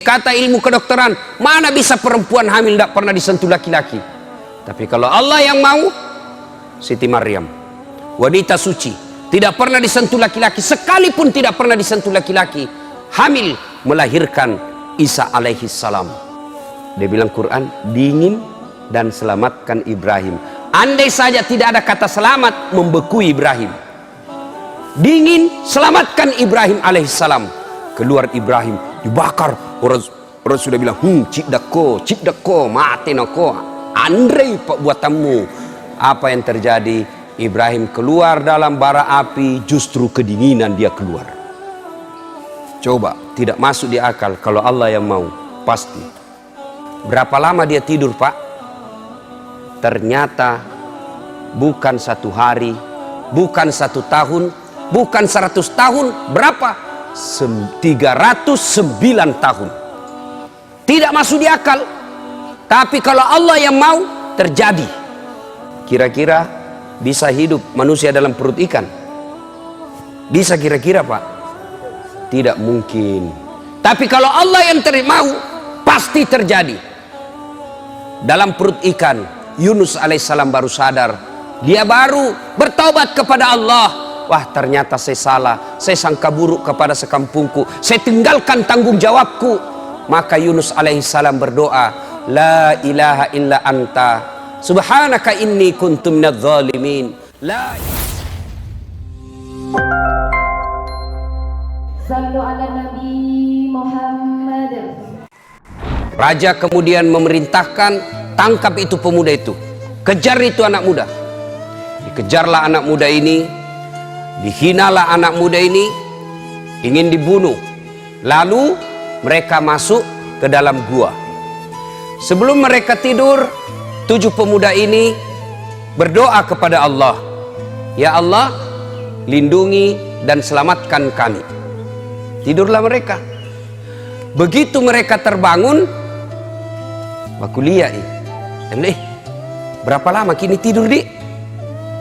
Kata ilmu kedokteran, mana bisa perempuan hamil tidak pernah disentuh laki-laki. Tapi kalau Allah yang mau, Siti Maryam, wanita suci, tidak pernah disentuh laki-laki, sekalipun tidak pernah disentuh laki-laki, hamil melahirkan Isa alaihi salam. Dia bilang Quran, dingin dan selamatkan Ibrahim. Andai saja tidak ada kata selamat, membekui Ibrahim. Dingin, selamatkan Ibrahim alaihi salam. Keluar Ibrahim, dibakar. Orang sudah bilang, cik dako, mati nako, Andre pak buatanmu. Apa yang terjadi? Ibrahim keluar dalam bara api, justru kedinginan dia keluar. Coba, tidak masuk di akal. Kalau Allah yang mau, pasti. Berapa lama dia tidur, Pak? Ternyata bukan 1 hari, bukan 1 tahun, bukan 100 tahun. Berapa? 309 tahun. Tidak masuk di akal. Tapi kalau Allah yang mau, terjadi. Kira-kira bisa hidup manusia dalam perut ikan? Bisa kira-kira, Pak? Tidak mungkin. Tapi kalau Allah yang mau, pasti terjadi. Dalam perut ikan, Yunus alaihissalam baru sadar. Dia baru bertaubat kepada Allah. Wah, ternyata saya salah, saya sangka buruk kepada sekampungku, saya tinggalkan tanggung jawabku. Maka Yunus alaihissalam berdoa, la ilaha illa anta subhanaka inni kuntu minadz zalimin. Sallu ala Nabi Muhammad. Raja kemudian memerintahkan, tangkap itu pemuda itu, kejar itu anak muda. Dikejarlah anak muda ini, dihinalah anak muda ini, ingin dibunuh. Lalu mereka masuk ke dalam gua. Sebelum mereka tidur, 7 pemuda ini berdoa kepada Allah, ya Allah, lindungi dan selamatkan kami. Tidurlah mereka. Begitu mereka terbangun, aku lihat berapa lama kini tidur, Dik?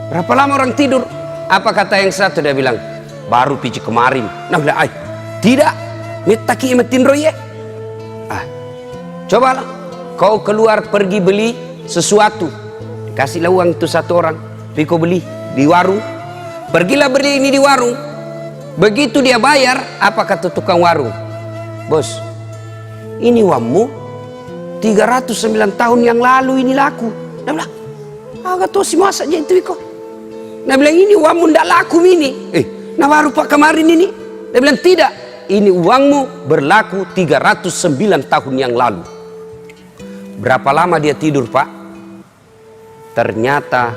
Berapa lama orang tidur? Apa kata yang satu? Dia bilang, baru pici kemarin. Nah, bilang, tidak, mitaki imetin roye. Cobalah, kau keluar pergi beli sesuatu. Kasihlah uang itu 1 orang, pergi kau beli di warung. Pergilah beli ini di warung. Begitu dia bayar, apa kata tukang warung? Bos, ini uangmu 309 tahun yang lalu ini laku. Dia bilang, agak tahu si masa aja itu kok. Dia bilang, ini uangmu ndak laku ini. Nah baru Pak kemarin ini. Dia bilang, tidak, ini uangmu berlaku 309 tahun yang lalu. Berapa lama dia tidur, Pak? Ternyata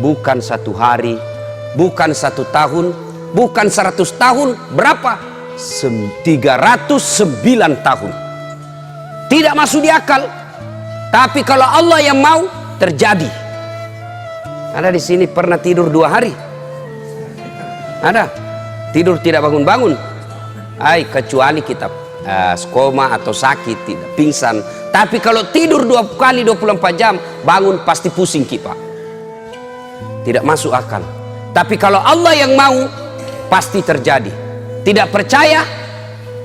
bukan 1 hari, bukan 1 tahun, bukan 100 tahun. Berapa? 309 tahun. Tidak masuk di akal. Tapi kalau Allah yang mau, terjadi. Ada di sini pernah tidur 2 hari? Ada? Tidur tidak bangun-bangun? Kecuali kita koma atau sakit, tidak pingsan. Tapi kalau tidur 2 kali 24 jam, bangun pasti pusing, Pak. Tidak masuk akal. Tapi kalau Allah yang mau, pasti terjadi. Tidak percaya?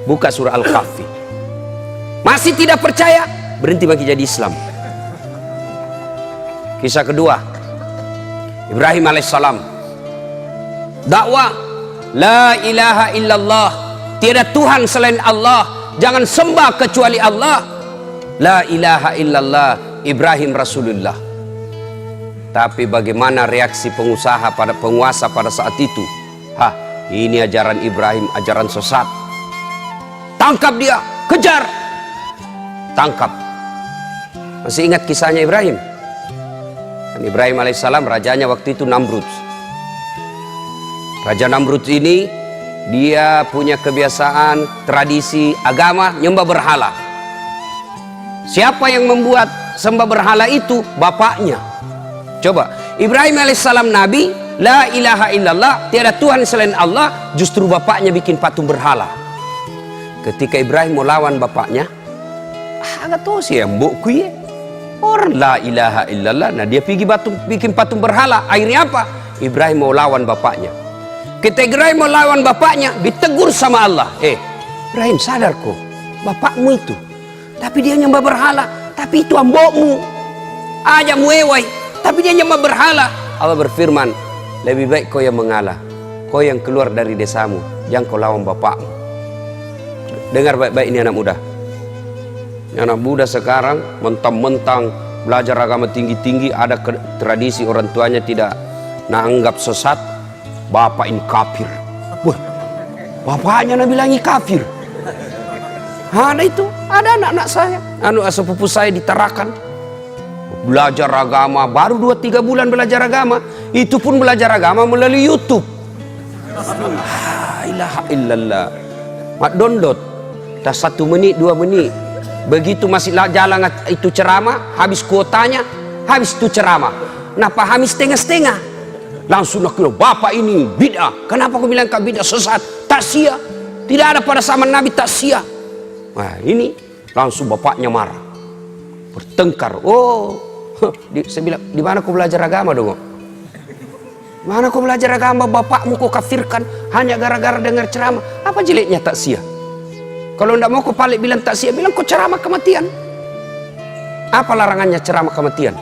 Buka surah Al-Kahfi. Masih tidak percaya? Berhenti bagi jadi Islam. Kisah kedua, Ibrahim alaihissalam dakwah, la ilaha illallah, tiada Tuhan selain Allah, jangan sembah kecuali Allah, la ilaha illallah, Ibrahim Rasulullah. Tapi bagaimana reaksi pengusaha pada penguasa pada saat itu? Ini ajaran Ibrahim, ajaran sesat. Tangkap dia, kejar, tangkap. Masih ingat kisahnya Ibrahim? Ibrahim alaihissalam rajanya waktu itu Namrud. Raja Namrud ini dia punya kebiasaan, tradisi, agama nyembah berhala. Siapa yang membuat sembah berhala itu? Bapaknya. Coba, Ibrahim alaihissalam nabi, la ilaha illallah, tiada Tuhan selain Allah, justru bapaknya bikin patung berhala. Ketika Ibrahim mau lawan bapaknya, agak tahu sih ya mbokku ya. Orang la ilaha illallah, nah dia pergi bikin patung berhala. Akhirnya apa? Ibrahim mau lawan bapaknya. Ketika Ibrahim mau lawan bapaknya, ditegur sama Allah. Ibrahim sadar kok, bapakmu itu. Tapi dia nyembah berhala. Tapi itu ambokmu. Aja muewai. Tapi dia nyembah berhala. Allah berfirman, lebih baik kau yang mengalah. Kau yang keluar dari desamu. Jangan kau lawan bapakmu. Dengar baik-baik ini anak muda. Anak muda sekarang mentang-mentang belajar agama tinggi-tinggi, ada tradisi orang tuanya tidak anggap sesat. Bapak ini kafir. Wah, bapaknya bilangi kafir. Ada itu, ada anak-anak saya, sepupu saya di Tarakan. Belajar agama, baru 2-3 bulan belajar agama. Itu pun belajar agama melalui YouTube. La ilaha illallah. Mak dondot, dah 1 menit, 2 menit. Begitu masih jalan itu ceramah, habis kuotanya, habis itu ceramah. Nah, pahami setengah-setengah. Langsung nak bilang, bapak ini bid'ah. Kenapa kau bilang kau bid'ah, sesat? Tak sia. Tidak ada pada zaman Nabi tak sia. Nah, ini langsung bapaknya marah. Bertengkar. Oh, saya bilang, di mana kau belajar agama dong? Mana kau belajar agama, bapakmu kau kafirkan hanya gara-gara dengar ceramah. Apa jeleknya tak sia? Kalau tidak mau kau balik bilang tak sia, bilang kau ceramah kematian. Apa larangannya ceramah kematian?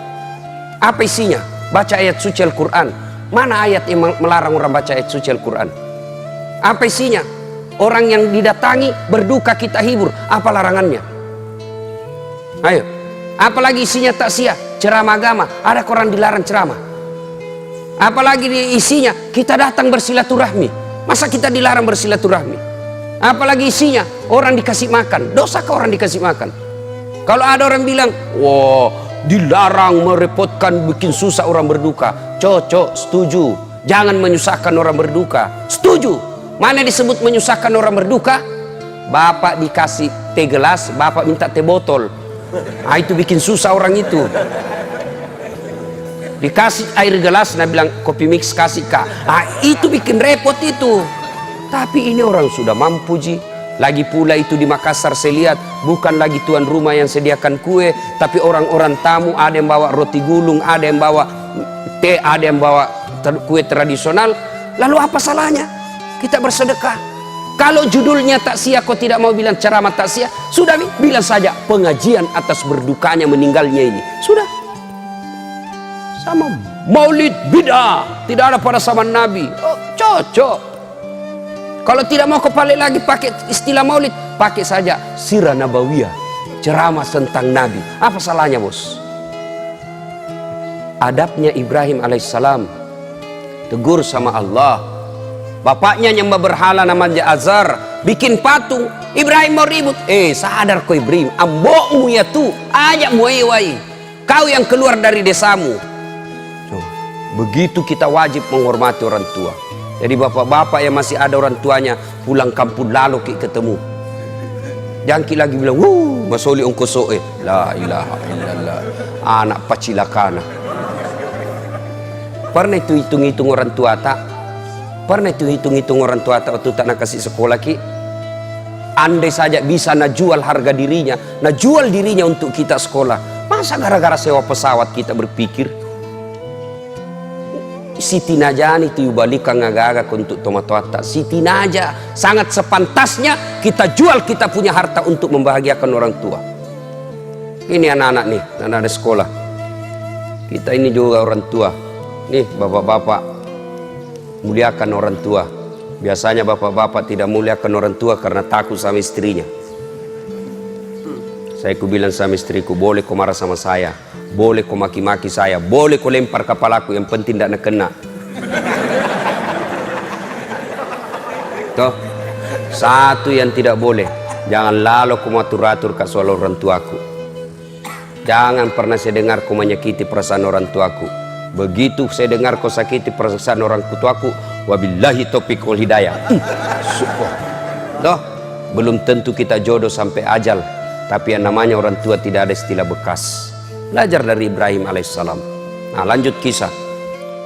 Apa isinya? Baca ayat suci Al-Quran. Mana ayat yang melarang orang baca ayat suci Al-Quran? Apa isinya? Orang yang didatangi berduka kita hibur. Apa larangannya? Ayo. Apalagi isinya tak sia? Ceramah agama. Ada orang dilarang ceramah. Apalagi isinya kita datang bersilaturahmi. Masa kita dilarang bersilaturahmi? Apalagi isinya orang dikasih makan. Dosakah orang dikasih makan? Kalau ada orang bilang, wah, dilarang merepotkan, bikin susah orang berduka. Cocok, setuju. Jangan menyusahkan orang berduka. Setuju. Mana disebut menyusahkan orang berduka? Bapak dikasih teh gelas, bapak minta teh botol. Nah, itu bikin susah orang itu. Dikasih air gelas, nah bilang kopi mix kasih kak. Nah, itu bikin repot itu. Tapi ini orang sudah mampu ji. Lagi pula itu di Makassar saya lihat, bukan lagi tuan rumah yang sediakan kue, tapi orang-orang tamu, ada yang bawa roti gulung, ada yang bawa teh, ada yang bawa kue tradisional. Lalu apa salahnya kita bersedekah? Kalau judulnya tak sia, kau tidak mau bilang ceramah tak sia, sudah bilang saja pengajian atas berdukanya meninggalnya ini. Sudah. Sama maulid bid'ah, tidak ada pada zaman Nabi. Oh, cocok. Kalau tidak mau kepalik lagi pakai istilah maulid, pakai saja sirah nabawiyah, ceramah tentang Nabi. Apa salahnya bos? Adabnya Ibrahim alaihissalam, tegur sama Allah. Bapaknya nyembah berhala namanya Azar, bikin patung. Ibrahim mau ribut. Sadar kau Ibrahim, ambokmu ya tuh, ajak muewai. Kau yang keluar dari desamu. Begitu kita wajib menghormati orang tua. Jadi bapak-bapak yang masih ada orang tuanya pulang kampung lalu ketemu. Jangan lagi bilang, masoli ongko soe. La ilaha illallah. Anak pacilakana. Pernah itu hitung-hitung orang tua tak? Pernah itu hitung-hitung orang tua tak waktu tak nak kasih sekolah ki? Andai saja bisa nak jual harga dirinya, nak jual dirinya untuk kita sekolah. Masa gara-gara sewa pesawat kita berpikir? Siti Najani itu balikan ngagagak untuk tomat-tomat. Siti Naja sangat sepantasnya kita jual kita punya harta untuk membahagiakan orang tua. Ini anak-anak nih, anak-anak sekolah. Kita ini juga orang tua. Nih bapak-bapak, muliakan orang tua. Biasanya bapak-bapak tidak muliakan orang tua karena takut sama istrinya. Saya bilang sama istriku, boleh kau marah sama saya, boleh kau maki-maki saya, boleh kau lempar kepalaku, yang penting tidak kena. Toh, satu yang tidak boleh, jangan lalu kau atur-atur ke soal orang tuaku. Jangan pernah saya dengar kau menyakiti perasaan orang tuaku. Begitu saya dengar kau sakiti perasaan orang tuaku, wabillahi taufiq wal hidayah. Toh, belum tentu kita jodoh sampai ajal. Tapi yang namanya orang tua tidak ada istilah bekas. Belajar dari Ibrahim alaihissalam. Nah, lanjut kisah.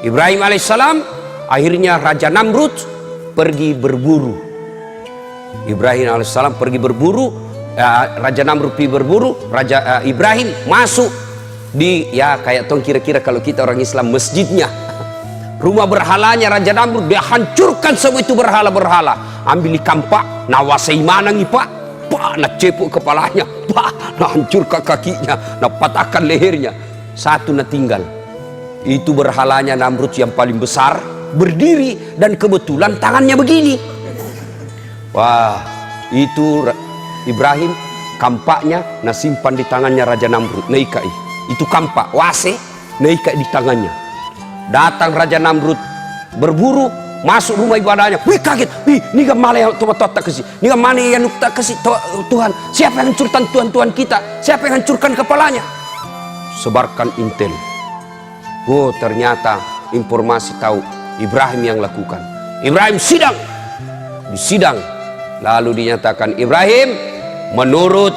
Ibrahim alaihissalam akhirnya Raja Namrud pergi berburu. Ibrahim alaihissalam pergi berburu, Raja Namrud pergi berburu, Raja Ibrahim masuk di, ya kayak tong kira-kira kalau kita orang Islam, masjidnya. Rumah berhalanya Raja Namrud, dia hancurkan semua itu berhala-berhala. Ambil ikan pak, nawasai mana nih pak? nak cepuk kepalanya, nak hancurkan kakinya, nak patahkan lehernya. Satu nak tinggal. Itu berhalanya Namrud yang paling besar, berdiri, dan kebetulan tangannya begini. Wah, itu Ibrahim kampaknya nah simpan di tangannya Raja Namrud, naikai. Itu kampak, wase, naikai di tangannya. Datang Raja Namrud berburu masuk rumah ibadahnya. Wih, kaget. Wih, ini gamale yang Tuhan tak kasih. Ini gamane yang tak kasih Tuhan. Siapa yang hancurkan Tuhan kita? Siapa yang hancurkan kepalanya? Sebarkan intel. Oh, ternyata informasi tahu Ibrahim yang lakukan. Ibrahim sidang. Disidang. Lalu dinyatakan, Ibrahim, menurut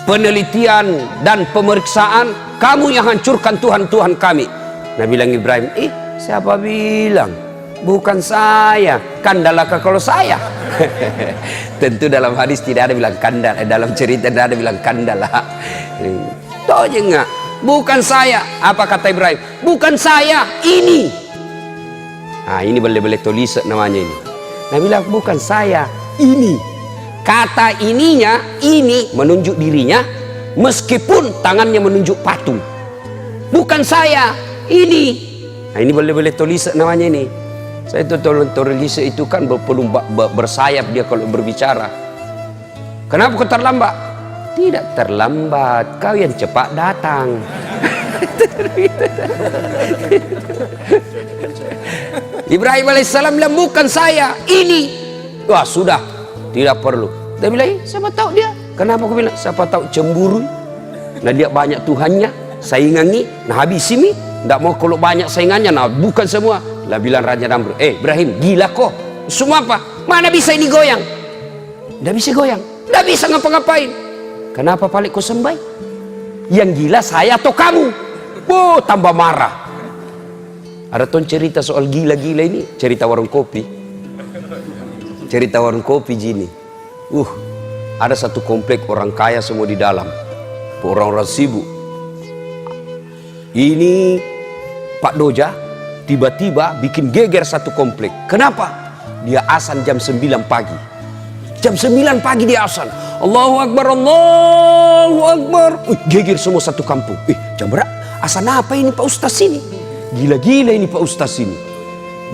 penelitian dan pemeriksaan, kamu yang hancurkan Tuhan kami. Nah, bilang Ibrahim, siapa bilang? Bukan saya. Kandalakah kalau saya? Tentu dalam hadis tidak ada bilang kandal. Dalam cerita tidak ada bilang kandala. Tahu aja enggak? Bukan saya. Apa kata Ibrahim? Bukan saya, ini. Nah, ini boleh tulis namanya ini. Nah, bilang bukan saya, ini. Kata ininya, ini menunjuk dirinya, meskipun tangannya menunjuk patung. Bukan saya, ini. Nah, ini boleh tulis namanya ini. Saya itu tulis itu kan perlu bersayap dia kalau berbicara. Kenapa kau terlambat? Tidak terlambat, kau yang cepat datang. Ibrahim alaihissalam bilang bukan saya, ini. Wah, sudah, tidak perlu. Dia bilang, siapa tahu dia. Kenapa aku bilang? Siapa tahu cemburu. Nah, dia banyak Tuhannya, saingannya, nah habis ini. Tidak mau kalau banyak saingannya, nah bukan semua. Lah bilang Raja Namrud, Ibrahim, gila kok. Semua apa? Mana bisa ini goyang? Tidak bisa goyang, tidak bisa ngapa-ngapain. Kenapa paling kau sembah? Yang gila saya atau kamu? Oh, tambah marah. Ada tuh cerita soal gila-gila ini, cerita warung kopi. Cerita warung kopi gini. Ada satu komplek orang kaya semua di dalam. Orang-orang sibuk. Ini Pak Doja tiba-tiba bikin geger satu komplek. Kenapa? Dia azan jam 9 pagi. Jam 9 pagi dia azan. Allahu Akbar, Allahu Akbar. Geger semua satu kampung. Jam berapa? Azan apa ini Pak Ustaz ini? Gila-gila ini Pak Ustaz ini.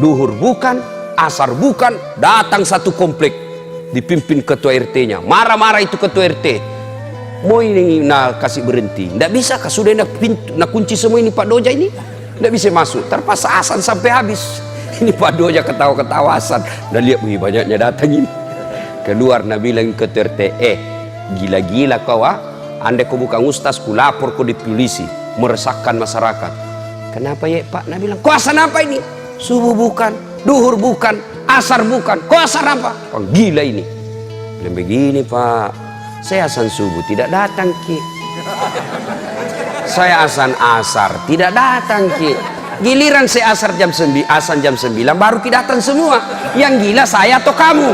Duhur bukan, asar bukan, datang satu komplek. Dipimpin ketua RT-nya. Marah-marah itu ketua RT. Mau ini nak kasih berhenti. Tidak bisa, sudah nak kunci semua ini Pak Doja ini. Tidak bisa masuk, terpaksa azan sampai habis. Ini Pak Doja ketawa-ketawa azan. Dan lihat, banyaknya datang ini. Keluar Nabi bilang ke RT, gila-gila kau andai kau bukan ustaz, ku lapor kau di polisi, meresahkan masyarakat. Kenapa ya Pak? Nabi bilang, kau azan apa ini? Subuh bukan, duhur bukan, asar bukan. Kau azan apa? Kau gila ini. Bilang begini Pak, saya azan subuh tidak datang Ki. Saya azan asar tidak datang Ki. Giliran saya azan jam 9 baru Ki datang semua. Yang gila saya atau kamu?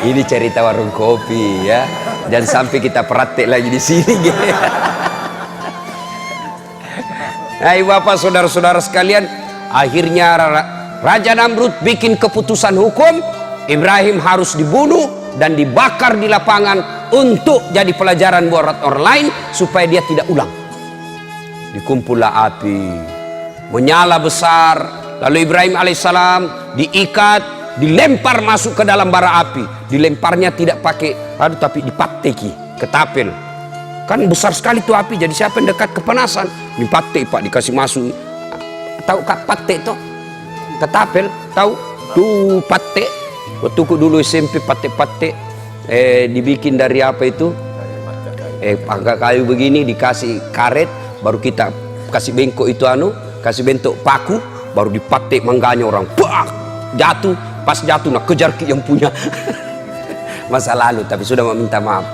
Ini cerita warung kopi ya. Jangan sampai kita praktek lagi di sini. Hai Bapak saudara-saudara sekalian, akhirnya Raja Namrud bikin keputusan hukum. Ibrahim harus dibunuh dan dibakar di lapangan untuk jadi pelajaran buat orang lain supaya dia tidak ulang. Dikumpullah api, menyala besar. Lalu Ibrahim alaihissalam diikat, dilempar masuk ke dalam bara api. Dilemparnya tidak pakai tapi dipateki, ketapel. Kan besar sekali tuh api, jadi siapa yang dekat kepanasan dipatek Pak, dikasih masuk. Tahu kak patek tuh? Ketapel, tahu? Tuh patek. Waktu dulu SMP patek-patek dibikin dari apa itu? Pangkat kayu begini dikasih karet, baru kita kasih bengkok itu kasih bentuk paku, baru dipatek mangganya orang. Bah! Jatuh, pas jatuh nak kejar yang punya. Masa lalu, tapi sudah meminta maaf.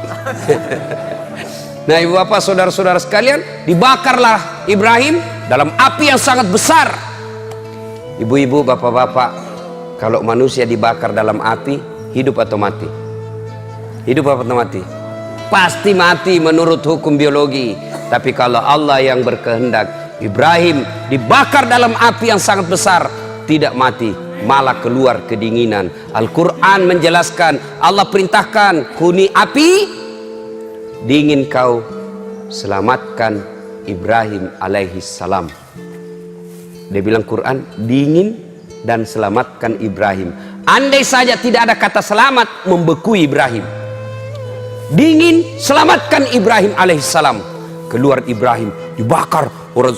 Nah, ibu bapak saudara-saudara sekalian, dibakarlah Ibrahim dalam api yang sangat besar. Ibu-ibu, bapak-bapak, kalau manusia dibakar dalam api, hidup atau mati? Hidup atau mati? Pasti mati menurut hukum biologi. Tapi kalau Allah yang berkehendak, Ibrahim dibakar dalam api yang sangat besar, tidak mati, malah keluar kedinginan. Al-Quran menjelaskan, Allah perintahkan, kuni api, dingin kau, selamatkan Ibrahim alaihi salam. Dia bilang Quran, dingin dan selamatkan Ibrahim. Andai saja tidak ada kata selamat, membekui Ibrahim. Dingin, selamatkan Ibrahim alaihissalam. Keluar Ibrahim, dibakar. Orang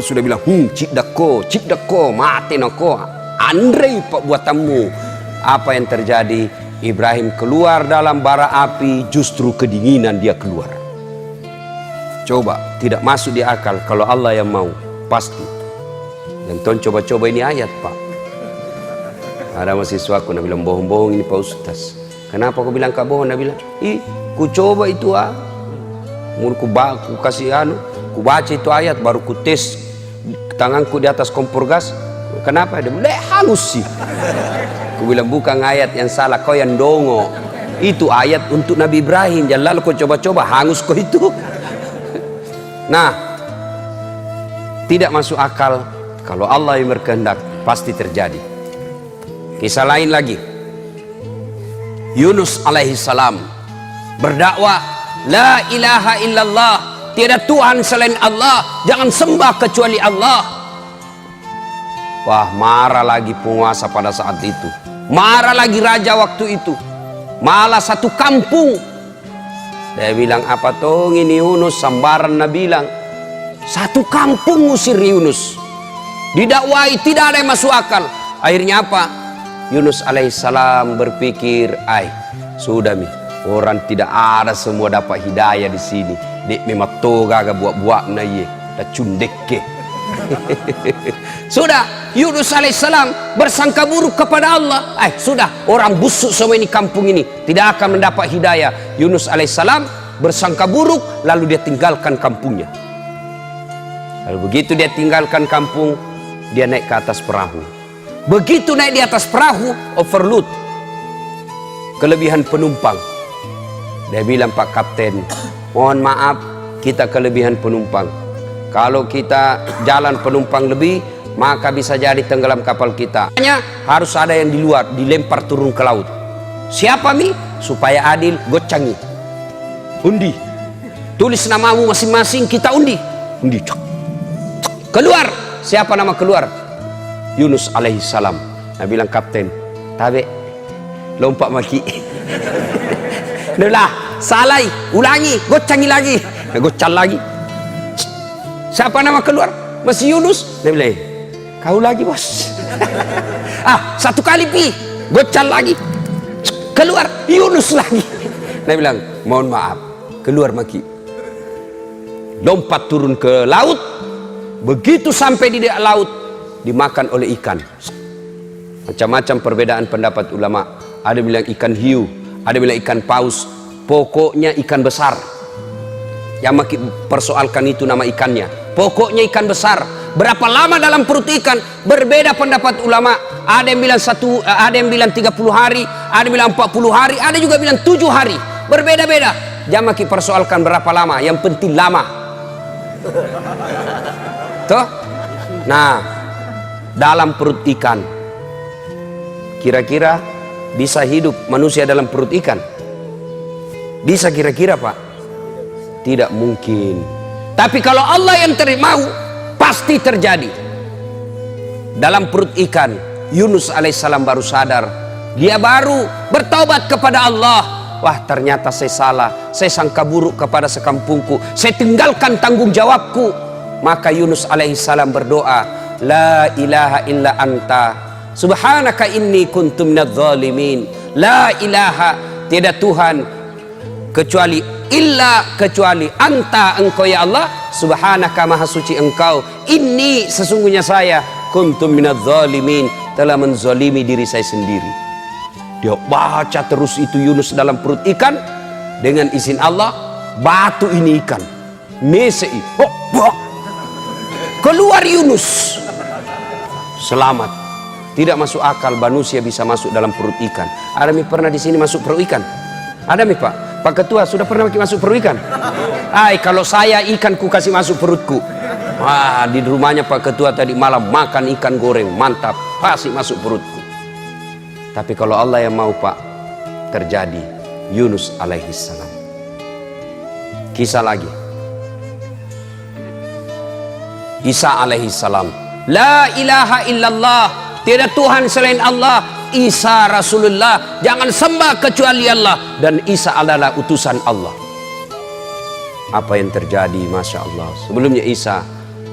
sudah bilang, cipdako, mati nako, Andre pak buatanmu. Apa yang terjadi? Ibrahim keluar dalam bara api, justru kedinginan dia keluar. Coba, tidak masuk di akal. Kalau Allah yang mau, pasti. Dan tuan coba-coba ini ayat pak. Ada mahasiswaku, nak bilang bohong-bohong ini Pak Ustaz. Kenapa aku bilang kak bohong? Nak bilang, ku coba itu ku kasih ku baca itu ayat, baru ku tes tanganku di atas kompor gas. Kenapa? Dia bilang, halus sih. Ku bilang, bukan ayat yang salah, kau yang dongo. Itu ayat untuk Nabi Ibrahim. Jangan lalu kau coba-coba, hangus kau itu. Nah, tidak masuk akal. Kalau Allah yang berkehendak, pasti terjadi. Kisah lain lagi, Yunus alaihissalam berdakwah, la ilaha illallah, tiada Tuhan selain Allah, jangan sembah kecuali Allah. Wah, marah lagi penguasa pada saat itu, marah lagi raja waktu itu, malah satu kampung. Dia bilang, apa tong ini Yunus, sambaran Nabi bilang, satu kampung ngusir Yunus, didakwai tidak ada yang masuk akal. Akhirnya apa? Yunus alaihissalam berpikir, sudah mi, orang tidak ada semua dapat hidayah di sini. Dek memang toga gak buat-buat na ye, dah cundeke. Sudah, Yunus alaihissalam bersangka buruk kepada Allah. Sudah, orang busuk semua ini kampung ini tidak akan mendapat hidayah. Yunus alaihissalam bersangka buruk, lalu dia tinggalkan kampungnya. Lalu begitu dia tinggalkan kampung, dia naik ke atas perahu. Begitu naik di atas perahu, overload, kelebihan penumpang. Dia bilang, Pak Kapten, mohon maaf, kita kelebihan penumpang. Kalau kita jalan penumpang lebih, maka bisa jadi tenggelam kapal kita. Hanya harus ada yang di luar, dilempar turun ke laut. Siapa mi? Supaya adil, gocangi. Undi. Tulis namamu masing-masing, kita undi. Undi. Keluar. Siapa nama keluar? Yunus alaihissalam. Dia bilang, Kapten, tabe, lompat maki. Dia bilang, salai, ulangi, gocangi lagi. Gocan lagi. Siapa nama keluar? Masih Yunus. Dia bilang, kau lagi bos. Satu kali pi, gocan lagi. Keluar, Yunus lagi. Dia bilang, mohon maaf, keluar maki. Lompat turun ke laut. Begitu sampai di laut, dimakan oleh ikan. Macam-macam perbedaan pendapat ulama. Ada bilang ikan hiu, ada bilang ikan paus. Pokoknya ikan besar. Yang persoalkan itu nama ikannya. Pokoknya ikan besar. Berapa lama dalam perut ikan? Berbeda pendapat ulama. Ada yang bilang ada yang bilang 30 hari, ada yang bilang 40 hari, ada juga bilang 7 hari. Berbeda-beda. Jangan persoalkan berapa lama, yang penting lama. Tuh. Nah, dalam perut ikan, kira-kira bisa hidup manusia dalam perut ikan? Bisa kira-kira Pak? Tidak mungkin. Tapi kalau Allah yang mau, pasti terjadi. Dalam perut ikan, Yunus alaihissalam baru sadar. Dia baru bertaubat kepada Allah. Wah, ternyata saya salah. Saya sangka buruk kepada sekampungku. Saya tinggalkan tanggung jawabku. Maka Yunus alaihissalam berdoa, la ilaha illa anta subhanaka inni kuntu minadz zalimin. La ilaha, tiada Tuhan kecuali kecuali anta, engkau ya Allah, subhanaka, maha suci engkau, inni, sesungguhnya saya, kuntu minadz zalimin, telah menzalimi diri saya sendiri. Dia baca terus itu Yunus dalam perut ikan. Dengan izin Allah, batu ini ikan mesei, keluar Yunus selamat. Tidak masuk akal manusia bisa masuk dalam perut ikan. Ada mi pernah di sini masuk perut ikan? Ada mi Pak Ketua sudah pernah masuk perut ikan? Kalau saya ikan ku kasih masuk perutku. Wah, di rumahnya Pak Ketua tadi malam makan ikan goreng, mantap, pasti masuk perutku. Tapi kalau Allah yang mau Pak, terjadi. Yunus alaihissalam. Kisah lagi. Isa alaihissalam. La ilaha illallah, tiada Tuhan selain Allah. Isa Rasulullah, jangan sembah kecuali Allah. Dan Isa adalah utusan Allah. Apa yang terjadi? Masya Allah. Sebelumnya Isa,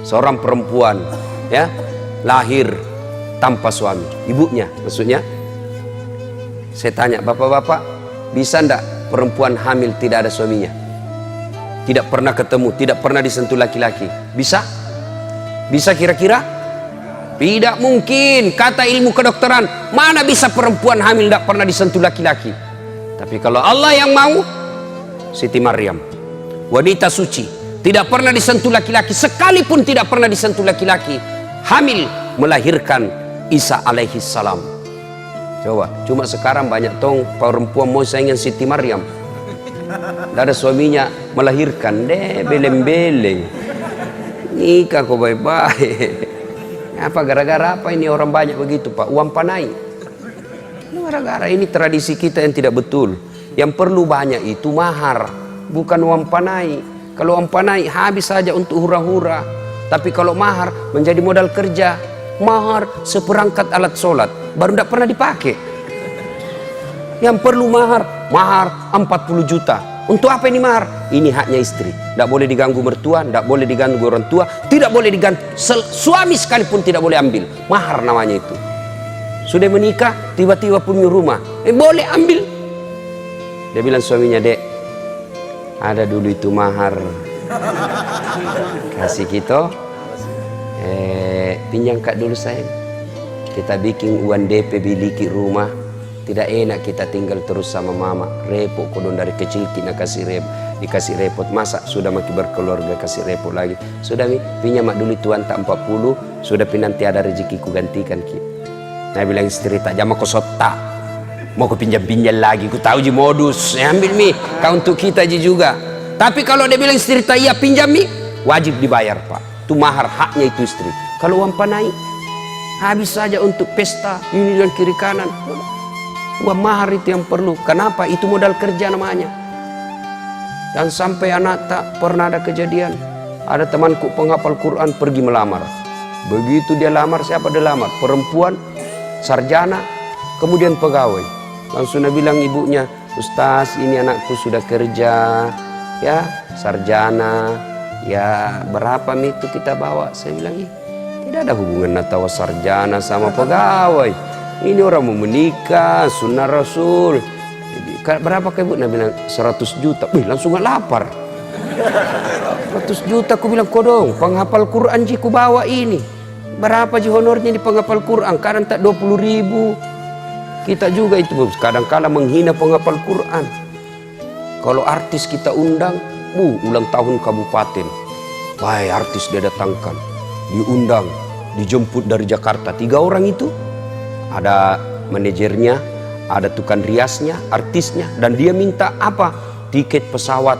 seorang perempuan, ya, lahir tanpa suami. Ibunya, maksudnya. Saya tanya, bapak-bapak, bisa ndak perempuan hamil tidak ada suaminya? Tidak pernah ketemu, tidak pernah disentuh laki-laki. Bisa? Bisa kira-kira? Tidak mungkin. Kata ilmu kedokteran, mana bisa perempuan hamil tidak pernah disentuh laki-laki. Tapi kalau Allah yang mau, Siti Maryam, wanita suci, tidak pernah disentuh laki-laki, sekalipun tidak pernah disentuh laki-laki, hamil melahirkan Isa alaihissalam. Coba, cuma sekarang banyak tong perempuan mau saingan Siti Maryam, tidak ada suaminya, melahirkan deh beleng-beleng. Nikah kok baik-baik. Apa gara-gara apa ini orang banyak begitu Pak? Uang panai. Gara-gara ini tradisi kita yang tidak betul. Yang perlu banyak itu mahar, bukan uang panai. Kalau uang panai habis saja untuk hura-hura. Tapi kalau mahar menjadi modal kerja. Mahar seperangkat alat sholat, baru tidak pernah dipakai. Yang perlu mahar 40 juta. Untuk apa ini mahar? Ini haknya istri. Tidak boleh diganggu mertua, tidak boleh diganggu orang tua, tidak boleh diganggu suami sekalipun tidak boleh ambil. Mahar namanya itu. Sudah menikah, tiba-tiba punya rumah, boleh ambil. Dia bilang suaminya, dek, ada dulu itu mahar, kasih kita, pinjam kak dulu sayang. Kita bikin uang DP biliki rumah. Tidak enak kita tinggal terus sama mama. Repot kodon dari kecil kita dikasih repot. Masa sudah makin berkeluarga kasih repot lagi. Sudah mi pinjam mak dulu tuan tak 40. Sudah nanti ada rezeki ku gantikan ki. Nah bilang istri tak jama kau sota. Mau ku pinjam lagi. Ku tahu ji modus. Ya, ambil mi. Kau untuk kita ji juga. Tapi kalau dia bilang istri tak iya pinjam mi, wajib dibayar Pak. Itu mahar haknya itu istri. Kalau uang panai habis saja untuk pesta ini dan kiri kanan. Uang mahar itu yang perlu. Kenapa? Itu modal kerja namanya. Dan sampai anak tak pernah ada kejadian. Ada temanku penghafal Quran pergi melamar. Begitu dia lamar, siapa dia lamar? Perempuan, sarjana, kemudian pegawai. Langsung dia bilang ibunya, Ustaz ini anakku sudah kerja, ya sarjana, ya berapa itu kita bawa? Saya bilang, tidak ada hubungan antara sarjana sama pegawai. Ini orang mau menikah, sunnah Rasul. Berapa ke ibu? Nah bilang 100 juta. Wih langsung gak lapar. 100 juta aku bilang kodong. Penghafal Quran ji ku bawa ini. Berapa ji honornya di penghafal Quran? Kadang tak 20.000. Kita juga itu kadang-kala menghina penghafal Quran. Kalau artis kita undang, ulang tahun kabupaten. Wah artis dia datangkan. Diundang, dijemput dari Jakarta. 3 orang itu. Ada manajernya, ada tukang riasnya, artisnya, dan dia minta apa? Tiket pesawat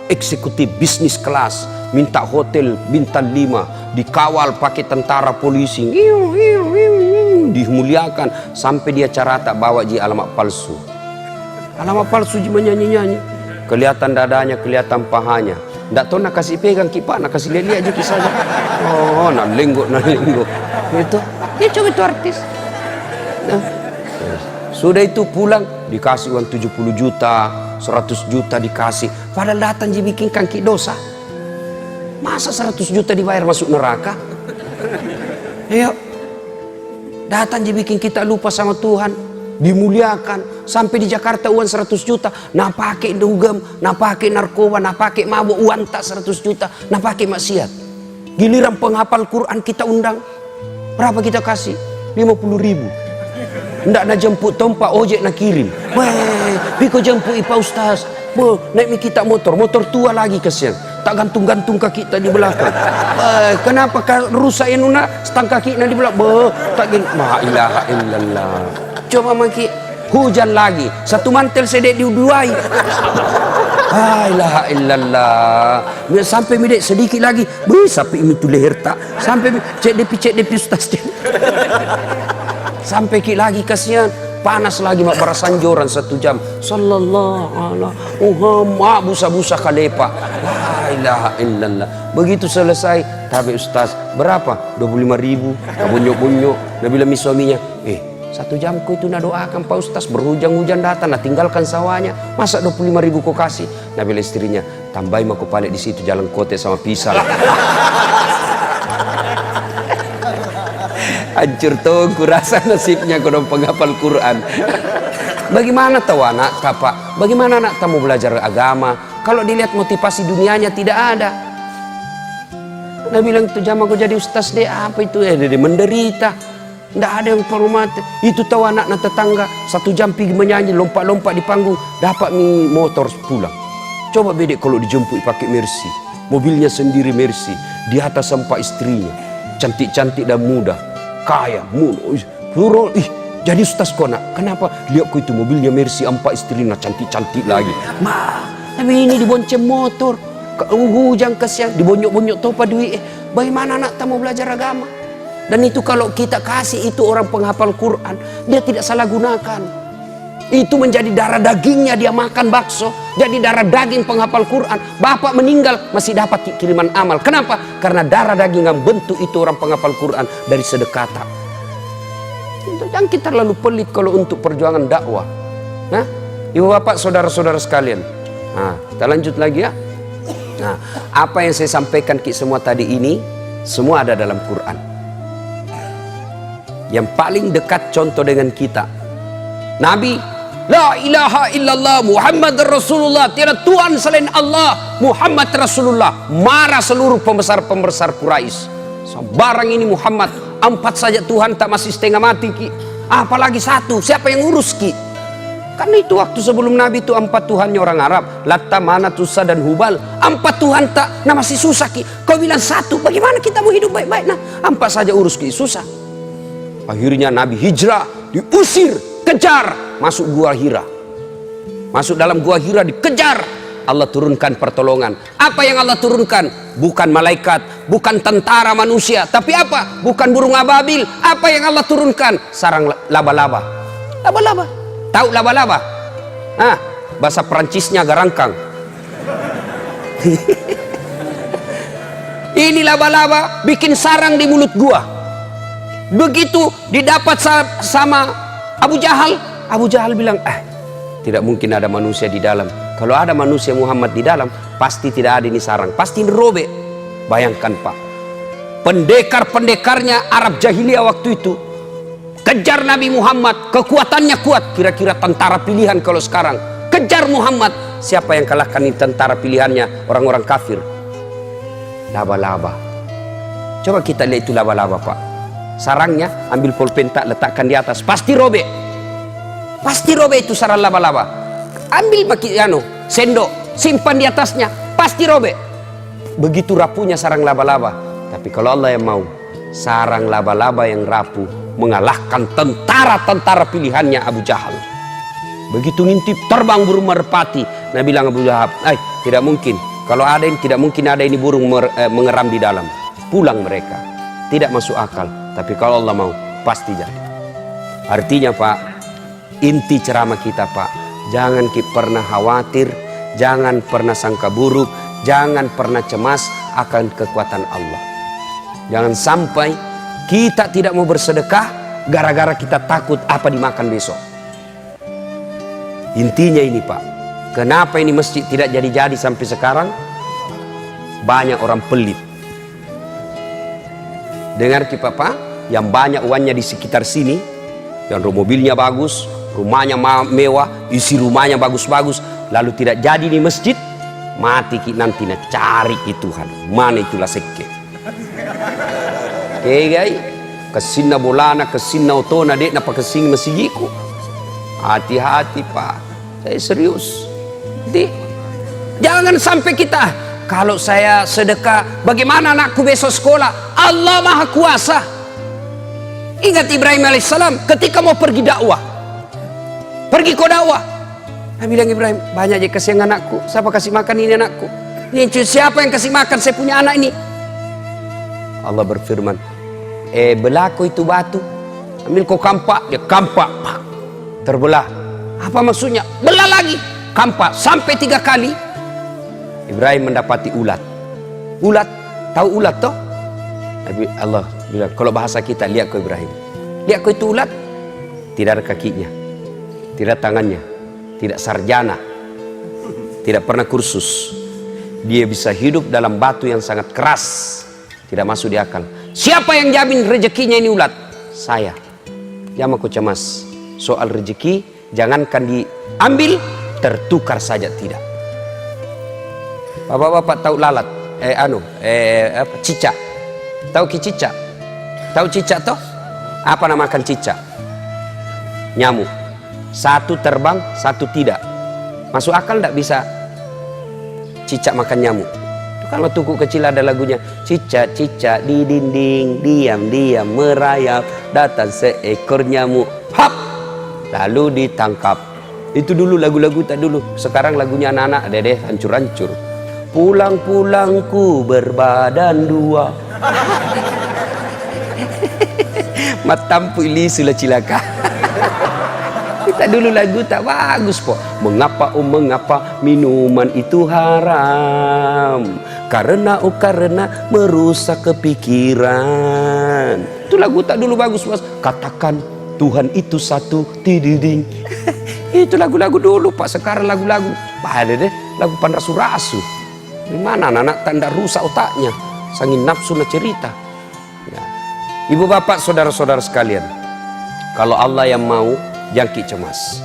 eksekutif bisnis kelas, minta hotel bintang 5, dikawal pakai tentara polisi, dimuliakan sampai dia carata bawa ji alamat palsu. Alamat palsu ji menyanyi-nyanyi, kelihatan dadanya, kelihatan pahanya. Ndak tahu nak kasih pegang kipak, nak kasih lihat aja kisahnya. Oh, nak lenggok. Itu, dia coba itu artis. Nah, sudah itu pulang dikasih uang 70 juta 100 juta dikasih, padahal datang dia bikin kaki dosa. Masa 100 juta dibayar masuk neraka? Ayo datang dia bikin kita lupa sama Tuhan, dimuliakan sampai di Jakarta uang 100 juta, nah pakai dugem, nah pakai narkoba, nah pakai mabuk, uang tak 100 juta, nah pakai maksiat. Giliran penghafal Quran kita undang, berapa kita kasih? 50.000. Ndak nak jemput tompak ojek nak kirim. Weh, biko jemput Pak Ustaz. Naik kita motor tua lagi kasihan. Tak gantung-gantung kaki kita di belakang. Kenapa rusak enuna stang kaki nak di belakang? Tak gini. La ilaha illallah. Coba maki hujan lagi. Satu mantel sedek diuduai. La ilaha illallah. Sampai midek sedikit lagi, sampai ini tu leher tak. Sampai cek depi ustaz. Sampai ki lagi kasihan. Panas lagi mak barasanjoran 1 jam. Sallallahu alaihi Muhammad busa-busa kalepa. La ilaha illallah. Begitu selesai, tapi ustaz, berapa? 25.000. Bunyok-bunyok. Dia bilang suaminya, 1 jam ku itu nak doakan Pak Ustaz, berhujan-hujan datang, nak tinggalkan sawahnya, masa 25.000 kau kasih? Nah bila istrinya, tambahin aku panik di situ jalan kote sama pisang. Hancur tuh, kurasa nasibnya kau penghafal Quran. Bagaimana tahu anak Pak? Bagaimana anak tamu belajar agama? Kalau dilihat motivasi dunianya tidak ada. Nah bilang itu jam aku jadi ustaz deh, apa itu? Dia menderita. Tidak ada yang hormati. Itu tahu anak tetangga 1 jam pergi menyanyi, lompat-lompat di panggung, dapat motor pulang. Coba bedek kalau dijemput pakai Mercy, mobilnya sendiri Mercy, di atas 4 istrinya, cantik-cantik dan muda, kaya, muda. Jadi ustaz kau nak, kenapa? Lihat ku itu mobilnya Mercy, 4 istrinya cantik-cantik lagi. Tapi ini dibonceng motor, hujan kesian, dibonyok-bonyok topa duit. Bagaimana anak tak mau belajar agama? Dan itu kalau kita kasih itu orang penghafal Quran, dia tidak salah gunakan. Itu menjadi darah dagingnya, dia makan bakso, jadi darah daging penghafal Quran. Bapak meninggal masih dapat kiriman amal. Kenapa? Karena darah daging yang bentuk itu orang penghafal Quran dari sedekata. Jangan kita terlalu pelit kalau untuk perjuangan dakwah. Nah, ibu bapak, saudara-saudara sekalian. Nah, kita lanjut lagi ya. Nah, apa yang saya sampaikan ke semua tadi ini, semua ada dalam Quran. Yang paling dekat contoh dengan kita, Nabi, la ilaha illallah Muhammad Rasulullah, tiada Tuhan selain Allah, Muhammad Rasulullah. Marah seluruh pembesar-pembesar Quraisy. Sebarang ini Muhammad, 4 saja Tuhan tak masih setengah mati ki, apalagi 1, siapa yang urus ki? Kan itu waktu sebelum Nabi itu 4 Tuhannya orang Arab, Latta, Manat, Uzza dan Hubal. 4 Tuhan tak, nah masih susah ki. Kau bilang 1, bagaimana kita mau hidup baik-baik? Nah 4 saja urus ki, susah. Akhirnya Nabi hijrah, diusir, kejar, masuk gua Hira. Masuk dalam gua Hira, dikejar. Allah turunkan pertolongan. Apa yang Allah turunkan? Bukan malaikat, bukan tentara manusia, tapi apa? Bukan burung ababil. Apa yang Allah turunkan? Sarang laba-laba. Laba-laba. Tahu laba-laba? Bahasa Perancisnya garangkang. Ini laba-laba bikin sarang di mulut gua. Begitu didapat sama Abu Jahal, Abu Jahal bilang, tidak mungkin ada manusia di dalam. Kalau ada manusia Muhammad di dalam, pasti tidak ada ini sarang, pasti ini robek. Bayangkan Pak, pendekar-pendekarnya Arab jahiliyah waktu itu kejar Nabi Muhammad, kekuatannya kuat, kira-kira tentara pilihan kalau sekarang. Kejar Muhammad, siapa yang kalahkan ini tentara pilihannya? Orang-orang kafir. Laba-laba. Coba kita lihat itu laba-laba Pak. Sarangnya ambil pulpen tak, letakkan di atas, pasti robek. Pasti robek itu sarang laba-laba. Ambil pakai sendok, simpan di atasnya, pasti robek. Begitu rapuhnya sarang laba-laba. Tapi kalau Allah yang mau, sarang laba-laba yang rapuh mengalahkan tentara-tentara pilihannya Abu Jahal. Begitu ngintip, terbang burung merpati. Nah bilang Abu Jahal, tidak mungkin. Kalau ada ini, tidak mungkin ada ini burung mengeram di dalam. Pulang mereka. Tidak masuk akal. Tapi kalau Allah mau, pasti jadi. Artinya Pak, inti ceramah kita Pak, jangan pernah khawatir, jangan pernah sangka buruk, jangan pernah cemas akan kekuatan Allah. Jangan sampai kita tidak mau bersedekah gara-gara kita takut apa dimakan besok. Intinya ini Pak, kenapa ini masjid tidak jadi-jadi sampai sekarang? Banyak orang pelit. Dengar kita Pak, yang banyak uangnya di sekitar sini, yang mobilnya bagus, rumahnya mewah, isi rumahnya bagus-bagus, lalu tidak jadi di masjid, mati nanti nak cari ke Tuhan, mana itulah seke. Oke guys, kesina bolana, kesina otona dek napa kesini masigiku. Hati-hati Pak, saya serius. Jangan sampai kita, kalau saya sedekah, bagaimana anakku besok sekolah? Allah Maha Kuasa. Ingat Ibrahim alaihissalam ketika mau pergi dakwah, pergi ke dakwah, Nabi bilang Ibrahim, banyak aja kasihan anakku. Siapa kasih makan ini anakku? Ini siapa yang kasih makan saya punya anak ini? Allah berfirman, belako itu batu, ambil kau kampak. Dia kampak, terbelah. Apa maksudnya? Belah lagi, kampak sampai 3 kali. Ibrahim mendapati ulat. Ulat, tahu ulat toh? Nabi Allah bilang, kalau bahasa kita, lihat kau Ibrahim, lihat kau itu ulat, tidak ada kakinya, tidak tangannya, tidak sarjana, tidak pernah kursus. Dia bisa hidup dalam batu yang sangat keras, tidak masuk di akal. Siapa yang jamin rezekinya ini ulat? Saya. Jangan kau cemas soal rezeki, jangankan diambil, tertukar saja tidak. Bapak-bapak tahu lalat, cicak? Tahu cicak? Tahu cicak toh? Apa namakan cicak? Nyamuk. Satu terbang, satu tidak. Masuk akal tidak bisa cicak makan nyamuk. Kalau tuku kecil ada lagunya, cicak-cicak di dinding, diam-diam merayap, datang seekor nyamuk, hap, lalu ditangkap. Itu dulu lagu-lagu tak dulu. Sekarang lagunya anak-anak, dede hancur-hancur. Pulang-pulangku berbadan 2. Matampu ili sulah cilaka. Kita dulu lagu tak bagus po. Mengapa mengapa minuman itu haram? Karena merusak kepikiran. Itu lagu tak dulu bagus bos. Katakan Tuhan itu satu, tididing. Itu lagu-lagu dulu pak. Sekarang lagu-lagu ada deh lagu pandrasu-rasu. Gimana anak tanda rusak otaknya, sangin nafsu na cerita. Ya. Ibu bapak saudara-saudara sekalian, kalau Allah yang mau, jangki cemas.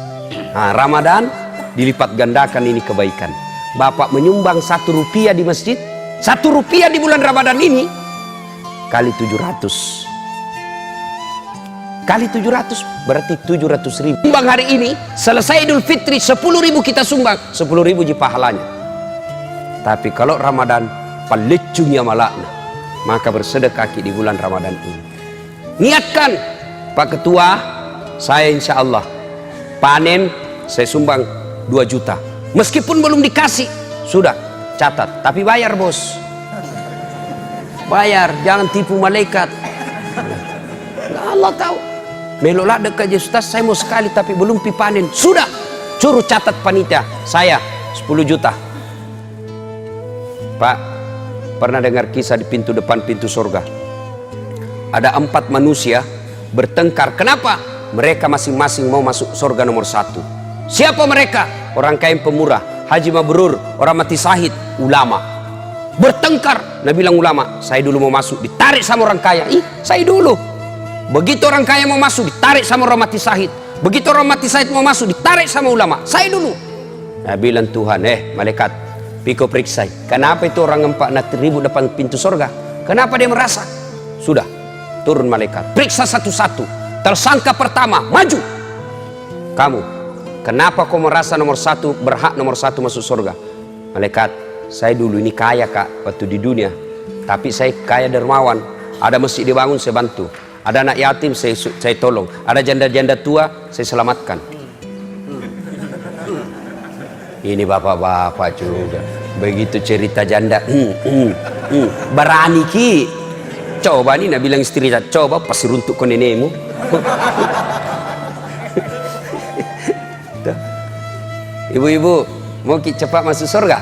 Nah, Ramadan dilipat gandakan ini kebaikan. Bapak menyumbang 1 rupiah di masjid, 1 rupiah di bulan Ramadan ini kali 700. Kali 700 berarti 700.000. Sumbang hari ini selesai Idul Fitri 10.000 kita sumbang, 10.000 ji pahalanya. Tapi kalau Ramadan palicungnya malakna, maka bersedekah di bulan Ramadan ini. Niatkan Pak Ketua, saya insya Allah panen saya sumbang 2 juta. Meskipun belum dikasih, sudah catat. Tapi bayar bos, bayar, jangan tipu malaikat. Allah tahu. Melolak dekat je Ustaz, saya mau sekali tapi belum panen. Sudah, suruh catat panitia, saya 10 juta. Pak, pernah dengar kisah di pintu depan pintu surga? Ada 4 manusia bertengkar. Kenapa? Mereka masing-masing mau masuk surga nomor 1. Siapa mereka? Orang kaya pemurah, haji mabrur, orang mati syahid, ulama. Bertengkar. Nabi bilang ulama, saya dulu mau masuk, ditarik sama orang kaya. Ih, saya dulu. Begitu orang kaya mau masuk, ditarik sama orang mati syahid. Begitu orang mati syahid mau masuk, ditarik sama ulama. Saya dulu. Nabi bilang Tuhan, malaikat, piko periksa, kenapa itu orang 4 depan pintu surga? Kenapa dia merasa? Sudah, turun malaikat, periksa satu-satu. Tersangka pertama, maju. Kamu, kenapa kau merasa nomor 1, berhak nomor 1 masuk surga? Malaikat, saya dulu ini kaya kak, waktu di dunia. Tapi saya kaya dermawan. Ada masjid dibangun, saya bantu. Ada anak yatim, saya tolong. Ada janda-janda tua, saya selamatkan. Ini bapak-bapak juga. Begitu cerita janda, berani ki. Coba nih, Nabi bilang istri, coba pasti runtuk ke nenekmu. Ibu-ibu, mau ki cepat masuk surga?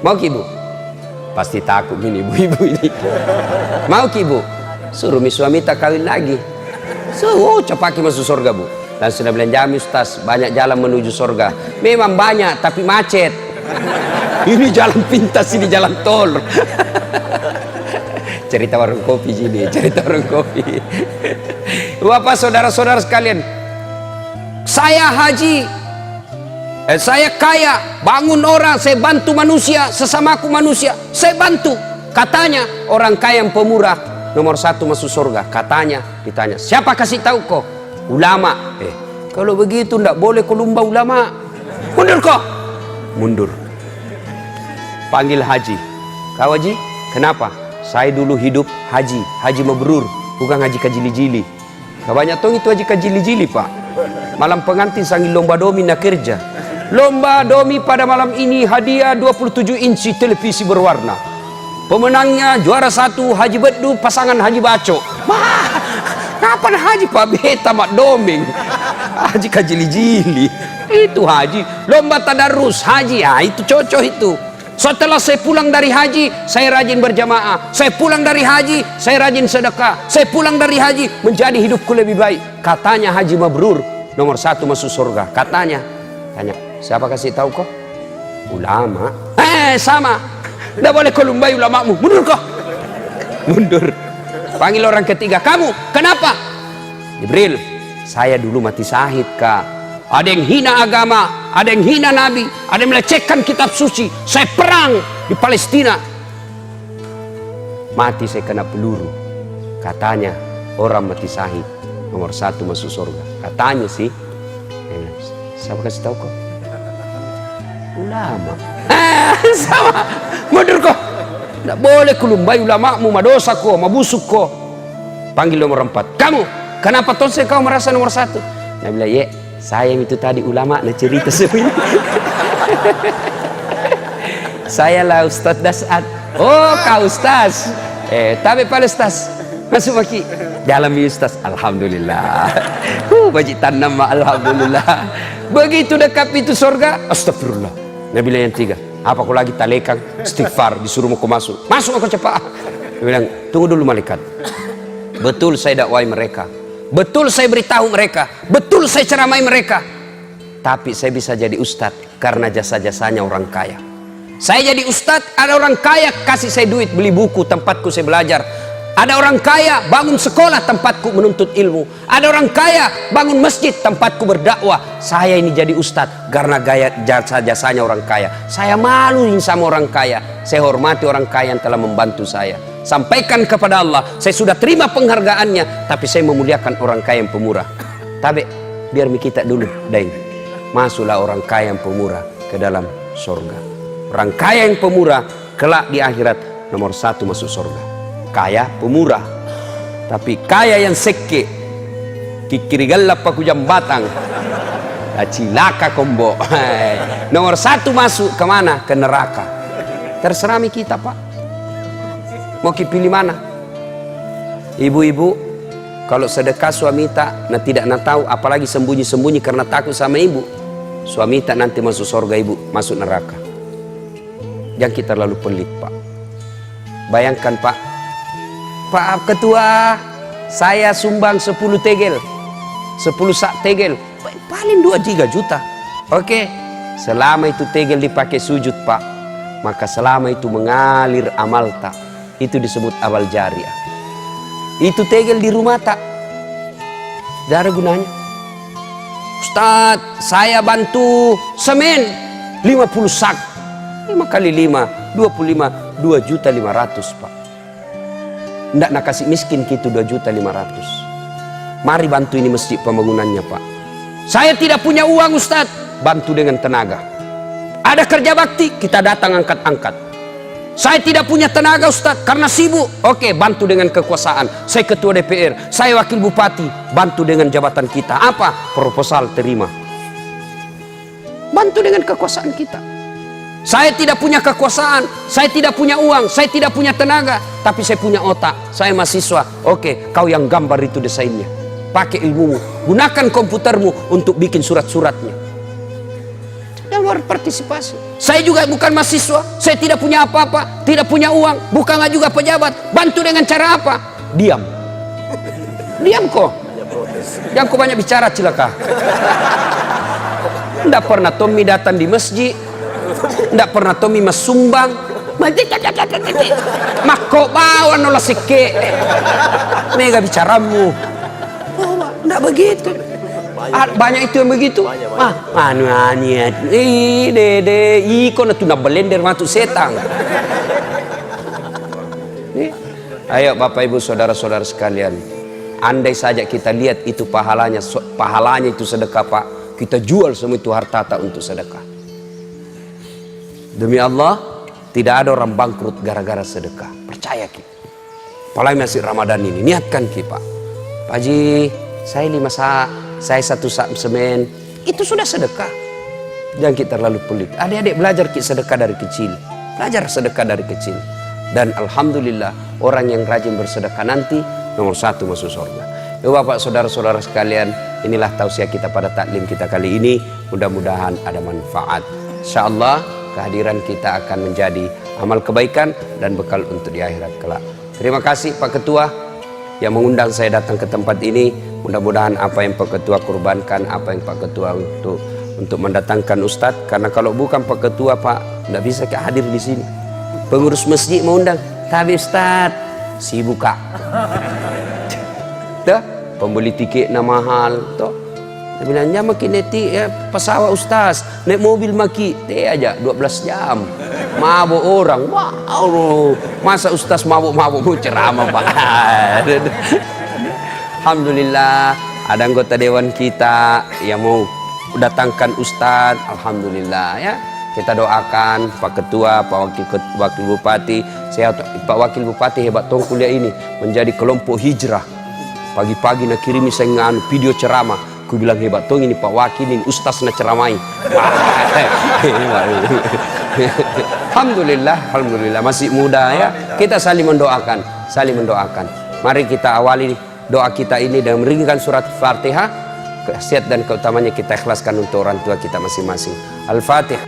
Mau ki bu? Pasti takut gini ibu-ibu ini. Mau ki bu? Suruh suami tak kawin lagi. Cepat ki masuk surga bu. Dan sudah bilang jami Ustaz, banyak jalan menuju surga. Memang banyak, tapi macet. Ini jalan pintas, ini jalan tol. Cerita warung kopi sini, cerita warung kopi. Bapak saudara-saudara sekalian, saya haji, saya kaya, bangun orang, saya bantu manusia, sesamaku manusia, saya bantu. Katanya orang kaya yang pemurah nomor 1 masuk surga. Katanya, ditanya, siapa kasih tahu kok? Ulama. Kalau begitu ndak boleh kau lumba ulama. Mundur kok. Mundur. Panggil haji. Kau haji? Kenapa? Saya dulu hidup haji, haji mabrur, bukan haji kajili-jili. Kebanyakan itu haji kajili-jili pak. Malam pengantin sanggil lomba domi nak kerja. Lomba Domi pada malam ini hadiah 27 inci televisi berwarna. Pemenangnya juara 1 Haji Bedu pasangan Haji Baco. Wah, kapan Haji Pak Beta Mak Doming? Haji Kajili-jili. Itu Haji. Lomba tadarus Haji, ya itu cocok itu. Setelah saya pulang dari haji, saya rajin berjamaah. Saya pulang dari haji, saya rajin sedekah. Saya pulang dari haji, menjadi hidupku lebih baik. Katanya Haji Mabrur, nomor 1 masuk surga. Katanya. Tanya, siapa kasih tahu kok? Ulama. Sama. Tidak boleh kau lumbai ulamamu. Mundur kok. Mundur. Panggil orang ketiga. Kamu, kenapa? Jibril, saya dulu mati syahid, Kak. Ada yang hina agama, ada yang hina Nabi, ada yang melecehkan kitab suci. Saya perang di Palestina. Mati saya kena peluru. Katanya orang mati syahid nomor 1 masuk surga. Katanya sih. Siapa kasih tahu kok? Ulama. Sama. Mundur kok. Tidak boleh kulumbai ulamamu, madosa kok, mabusuk kok. Panggil nomor 4. Kamu, kenapa tonsel kau merasa nomor 1? Dia bilang, ye, saya itu tadi ulama, nah cerita semuanya. Saya lah Ustaz Dasat. Oh, kau Ustaz. Tapi Pak Ustaz, masuk maki. Dalam Ustaz, alhamdulillah. Wajib tanam, alhamdulillah. Begitu dekat itu surga, astagfirullah. Nabi bilang yang 3. Apa kau lagi talekang, istighfar, disuruh mau kau masuk. Masuk aku cepat. Dia bilang, tunggu dulu malaikat. Betul saya dakwai mereka. Betul saya beritahu mereka. Betul saya ceramai mereka. Tapi saya bisa jadi ustadz karena jasa-jasanya orang kaya. Saya jadi ustadz, ada orang kaya kasih saya duit beli buku tempatku saya belajar. Ada orang kaya bangun sekolah tempatku menuntut ilmu. Ada orang kaya bangun masjid tempatku berdakwah. Saya ini jadi ustadz karena gaya jasa-jasanya orang kaya. Saya maluin sama orang kaya. Saya hormati orang kaya yang telah membantu saya. Sampaikan kepada Allah, saya sudah terima penghargaannya, tapi saya memuliakan orang kaya yang pemurah. Tapi biar kita dulu, Dain. Masuklah orang kaya yang pemurah ke dalam surga. Orang kaya yang pemurah kelak di akhirat nomor 1 masuk surga. Kaya pemurah. Tapi kaya yang seke, kikirigalap aku jambatang, cilaka kombo. Nomor 1 masuk kemana? Ke neraka. Terserah kita, Pak. Mau pilih mana? Ibu-ibu, kalau sedekah suami tak, nah tidak nak tahu, apalagi sembunyi-sembunyi karena takut sama ibu. Suami tak nanti masuk surga, ibu masuk neraka. Jangan kita terlalu pelit, Pak. Bayangkan, Pak. Pak Ketua, saya sumbang 10 tegel, 10 sak tegel, paling 2-3 juta. Oke, selama itu tegel dipakai sujud, Pak, maka selama itu mengalir amal tak. Itu disebut awal jariah. Itu tegel di rumah tak tidak ada gunanya. Ustaz, saya bantu semen 50 sak. 5 kali 5 25, 2.500.000, Pak. Tidak nak kasih miskin gitu 2.500.000. Mari bantu ini masjid pembangunannya, Pak. Saya tidak punya uang, Ustaz. Bantu dengan tenaga. Ada kerja bakti, kita datang angkat-angkat. Saya tidak punya tenaga, Ustaz, karena sibuk. Oke, bantu dengan kekuasaan. Saya ketua DPR, saya wakil bupati, bantu dengan jabatan kita. Apa? Proposal terima. Bantu dengan kekuasaan kita. Saya tidak punya kekuasaan, saya tidak punya uang, saya tidak punya tenaga, tapi saya punya otak. Saya mahasiswa. Oke, kau yang gambar itu desainnya. Pakai ilmumu, gunakan komputermu untuk bikin surat-suratnya. Berpartisipasi. Saya juga bukan mahasiswa, saya tidak punya apa-apa, tidak punya uang, bukanlah juga pejabat. Bantu dengan cara apa? Diam. Diam kok. Jangan kau banyak bicara, cilaka. Tidak pernah Tommy datang di masjid, tidak pernah Tommy masumbang. Mako bawa nola sike. Mega bicaramu. Tidak begitu. Banyak itu yang begitu. Anu aniat. Dede, iko na tuna blender matu setang. Ayo Bapak Ibu saudara-saudara sekalian, andai saja kita lihat itu pahalanya itu sedekah, Pak. Kita jual semua itu harta tak untuk sedekah. Demi Allah, tidak ada orang bangkrut gara-gara sedekah. Percaya Ki. Apalagi masih Ramadan ini, niatkan Ki, Pak. Pak Haji, saya 5 sak. Saya 1 sak semen, itu sudah sedekah. Jangan kita terlalu pelit. Adik-adik belajar sedekah dari kecil. Belajar sedekah dari kecil. Dan alhamdulillah orang yang rajin bersedekah nanti nomor 1 masuk surga. Ya Bapak saudara-saudara sekalian, inilah tausiah kita pada taklim kita kali ini. Mudah-mudahan ada manfaat. InsyaAllah kehadiran kita akan menjadi amal kebaikan dan bekal untuk di akhirat kelak. Terima kasih Pak Ketua yang mengundang saya datang ke tempat ini. Mudah-mudahan apa yang Pak Ketua korbankan, apa yang Pak Ketua untuk mendatangkan Ustadz, karena kalau bukan Pak Ketua Pak tidak bisa hadir di sini. Pengurus masjid mengundang, tapi Ustadz sibuk Kak. Tuh, pembeli tiket mahal tuh. Dia bilang, ya makin neti ya pesawat Ustaz, naik mobil maki, aja 12 jam. Mabuk orang, wow, masa Ustaz mabuk-mabuk ceramah Pak. Alhamdulillah ada anggota dewan kita yang mau datangkan Ustaz. Alhamdulillah ya, kita doakan Pak Ketua, Pak Wakil Bupati. Pak Wakil Bupati hebat tong kuliah ini menjadi kelompok hijrah. Pagi-pagi nak kirimi saya video ceramah. Ku bilang hebat tong ini Pak Wakil ini Ustaz nak ceramai. Alhamdulillah masih muda ya. Kita saling mendoakan, Mari kita awali doa kita ini dengan meringkan surat Fatihah. Khasiat dan keutamanya kita ikhlaskan untuk orang tua kita masing-masing. Al-Fatihah.